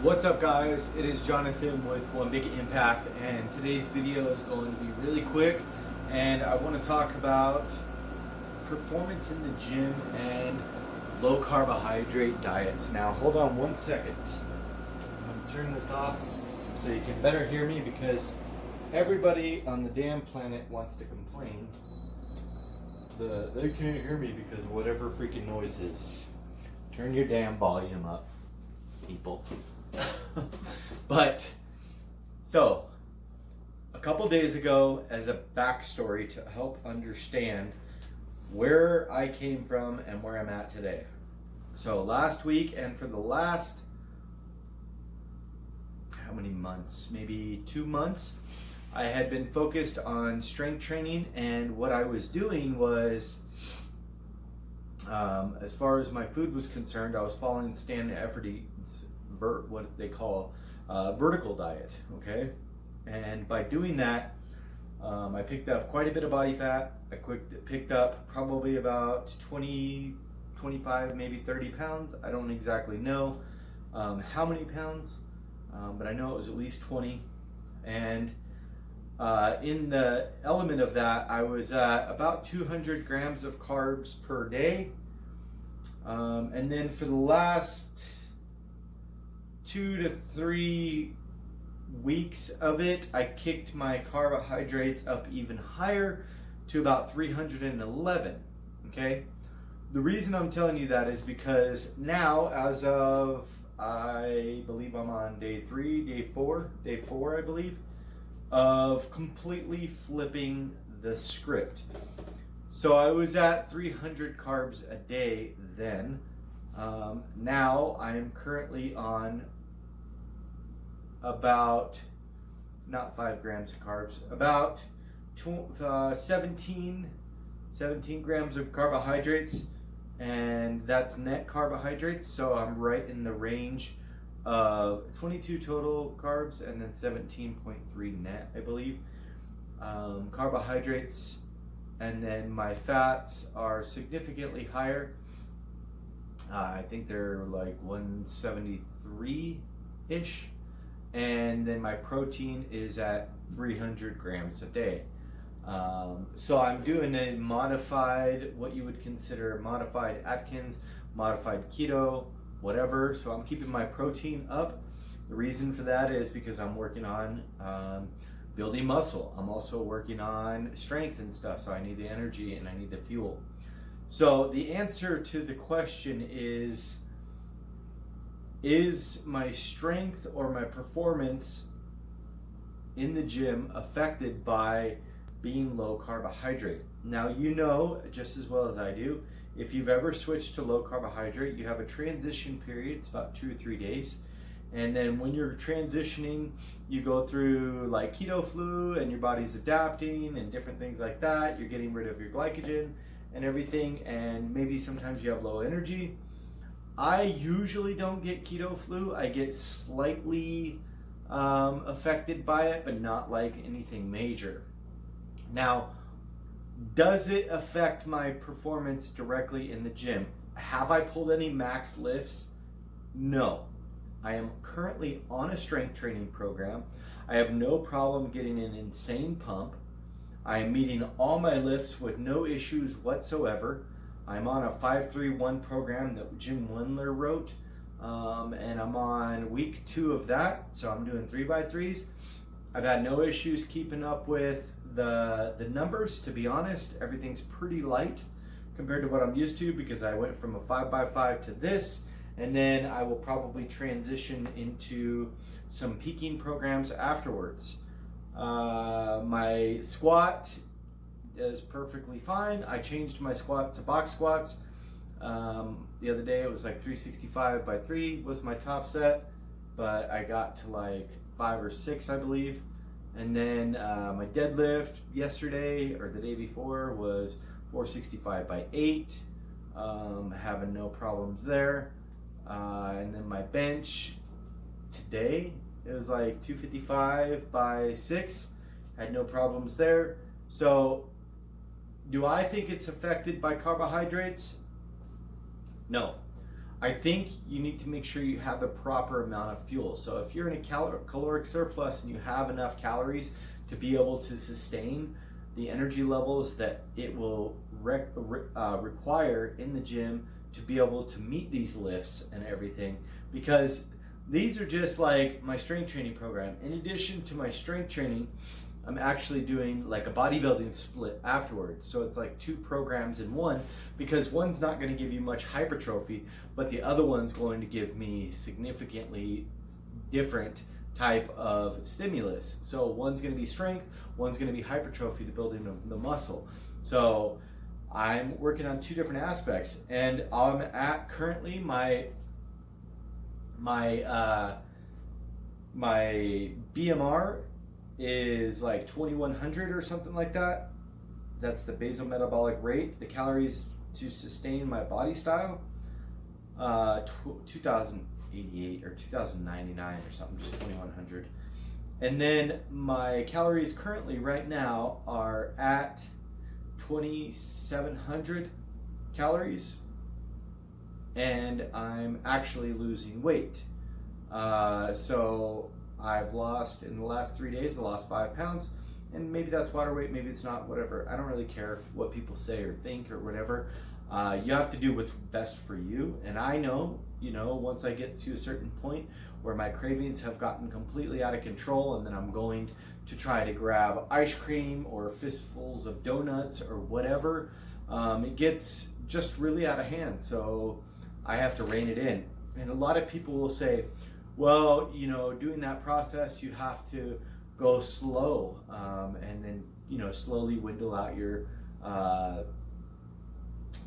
What's up, guys? It is Jonathan with One Big Impact, and today's video is going to be really quick, and I want to talk about performance in the gym and low carbohydrate diets. Now hold on one second. I'm going to turn this off so you can better hear me, because everybody on the damn planet wants to complain they can't hear me because of whatever freaking noise is. Turn your damn volume up, people. But so a couple days ago, as a backstory to help understand where I came from and where I'm at today. So last week, and for the last, how many months? Maybe 2 months, I had been focused on strength training, and what I was doing was, as far as my food was concerned, I was following Stan Efferding's what they call vertical diet, okay? And by doing that, I picked up quite a bit of body fat. I picked up probably about 20, 25, maybe 30 pounds. I don't exactly know how many pounds, but I know it was at least 20. And in the element of that, I was at about 200 grams of carbs per day. And then for the last 2 to 3 weeks of it, I kicked my carbohydrates up even higher to about 311. Okay, the reason I'm telling you that is because now, as of, I believe I'm on day 4 I believe, of completely flipping the script. So I was at 300 carbs a day then. Now I am currently on about, not 5 grams of carbs, about 17 grams of carbohydrates, and that's net carbohydrates. So I'm right in the range of 22 total carbs and then 17.3 net, I believe, carbohydrates. And then my fats are significantly higher. I think they're like 173-ish. And then my protein is at 300 grams a day. So I'm doing a modified, what you would consider modified Atkins, modified keto, whatever. So I'm keeping my protein up. The reason for that is because I'm working on building muscle. I'm also working on strength and stuff, so I need the energy and I need the fuel. So the answer to the question is my strength or my performance in the gym affected by being low carbohydrate? Now, you know just as well as I do, if you've ever switched to low carbohydrate, you have a transition period. It's about 2 or 3 days. And then when you're transitioning, you go through like keto flu, and your body's adapting and different things like that. You're getting rid of your glycogen and everything, and maybe sometimes you have low energy. I usually don't get keto flu. I get slightly affected by it, but not like anything major. Now, does it affect my performance directly in the gym? Have I pulled any max lifts? No. I am currently on a strength training program. I have no problem getting an insane pump. I am meeting all my lifts with no issues whatsoever. I'm on a 5-3-1 program that Jim Wendler wrote, and I'm on week 2 of that, so I'm doing 3x3s. I've had no issues keeping up with the numbers, to be honest. Everything's pretty light compared to what I'm used to, because I went from a 5x5 to this, and then I will probably transition into some peaking programs afterwards. My squat is perfectly fine. I changed my squats to box squats. The other day it was like 365 by 3 was my top set, but I got to like 5 or 6, I believe. And then my deadlift yesterday or the day before was 465 by 8. Having no problems there. And then my bench today, it was like 255 by 6. Had no problems there. So do I think it's affected by carbohydrates? No. I think you need to make sure you have the proper amount of fuel. So if you're in a caloric surplus and you have enough calories to be able to sustain the energy levels that it will require in the gym to be able to meet these lifts and everything, because these are just like my strength training program. In addition to my strength training, I'm actually doing like a bodybuilding split afterwards. So it's like 2 programs in one, because one's not going to give you much hypertrophy, but the other one's going to give me significantly different type of stimulus. So one's going to be strength, one's going to be hypertrophy, the building of the muscle. So I'm working on 2 different aspects, and I'm at currently my BMR is like 2100 or something like that. That's the basal metabolic rate, the calories to sustain my body style. 2088 or 2099 or something, just 2100. And then my calories currently right now are at 2700 calories, and I'm actually losing weight. So I've lost, in the last 3 days, I lost 5 pounds, and maybe that's water weight, maybe it's not, whatever. I don't really care what people say or think or whatever. You have to do what's best for you. And I know, once I get to a certain point where my cravings have gotten completely out of control, and then I'm going to try to grab ice cream or fistfuls of donuts or whatever, it gets just really out of hand. So I have to rein it in. And a lot of people will say, well, doing that process, you have to go slow, and then, slowly dwindle out your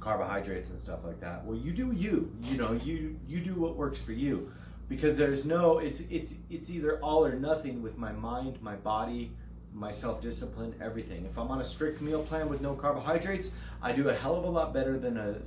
carbohydrates and stuff like that. Well, you do you do what works for you, because there's no, it's either all or nothing with my mind, my body, my self-discipline, everything. If I'm on a strict meal plan with no carbohydrates, I do a hell of a lot better than a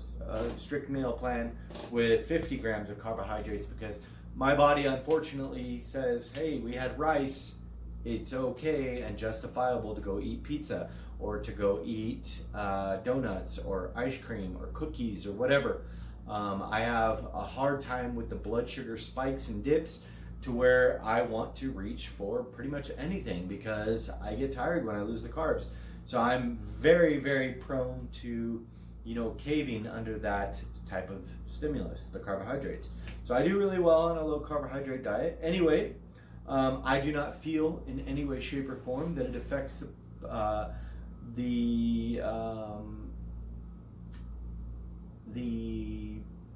strict meal plan with 50 grams of carbohydrates, because my body unfortunately says, hey, we had rice, it's okay and justifiable to go eat pizza or to go eat donuts or ice cream or cookies or whatever. I have a hard time with the blood sugar spikes and dips, to where I want to reach for pretty much anything, because I get tired when I lose the carbs. So I'm very, very prone to, caving under that type of stimulus, the carbohydrates. So I do really well on a low carbohydrate diet. Anyway, I do not feel in any way, shape, or form that it affects the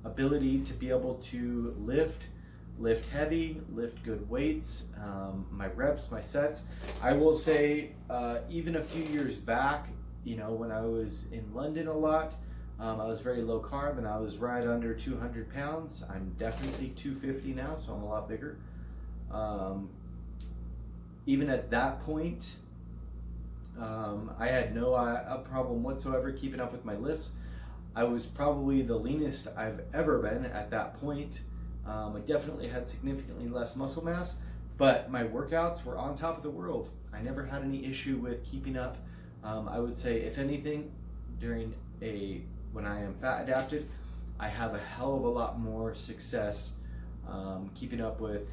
ability to be able to lift heavy, lift good weights, my reps, my sets. I will say, even a few years back, when I was in London a lot, I was very low carb, and I was right under 200 pounds. I'm definitely 250 now, so I'm a lot bigger. Even at that point, I had no problem whatsoever keeping up with my lifts. I was probably the leanest I've ever been at that point. I definitely had significantly less muscle mass, but my workouts were on top of the world. I never had any issue with keeping up. I would say, if anything, when I am fat adapted, I have a hell of a lot more success keeping up with,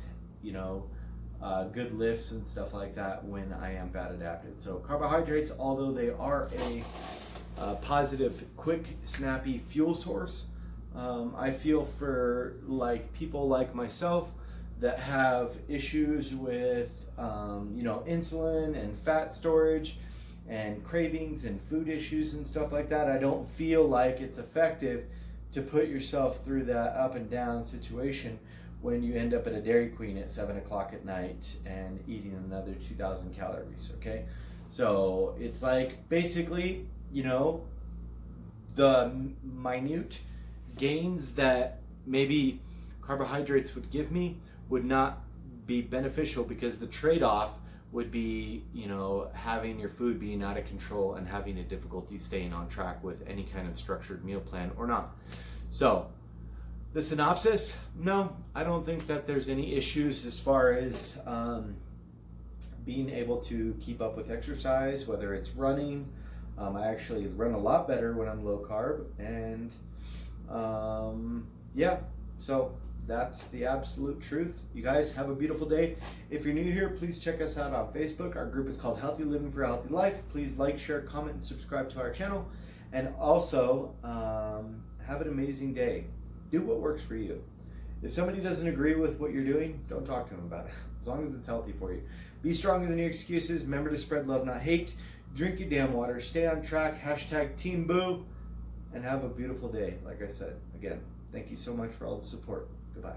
good lifts and stuff like that when I am fat adapted. So carbohydrates, although they are a positive, quick, snappy fuel source, I feel for people like myself that have issues with insulin and fat storage and cravings and food issues and stuff like that, I don't feel like it's effective to put yourself through that up and down situation when you end up at a Dairy Queen at 7 o'clock at night and eating another 2,000 calories, okay? So it's like, basically, the minute gains that maybe carbohydrates would give me would not be beneficial, because the trade-off would be, having your food being out of control and having a difficulty staying on track with any kind of structured meal plan or not. So the synopsis, no, I don't think that there's any issues as far as being able to keep up with exercise, whether it's running. I actually run a lot better when I'm low carb, and yeah, So that's the absolute truth. You guys have a beautiful day. If you're new here, please check us out on Facebook. Our group is called Healthy Living for a Healthy Life. Please like, share, comment, and subscribe to our channel. And also, have an amazing day. Do what works for you. If somebody doesn't agree with what you're doing, don't talk to them about it, as long as it's healthy for you. Be stronger than your excuses. Remember to spread love, not hate. Drink your damn water. Stay on track. Hashtag Team Boo. And have a beautiful day. Like I said, again, thank you so much for all the support. Goodbye.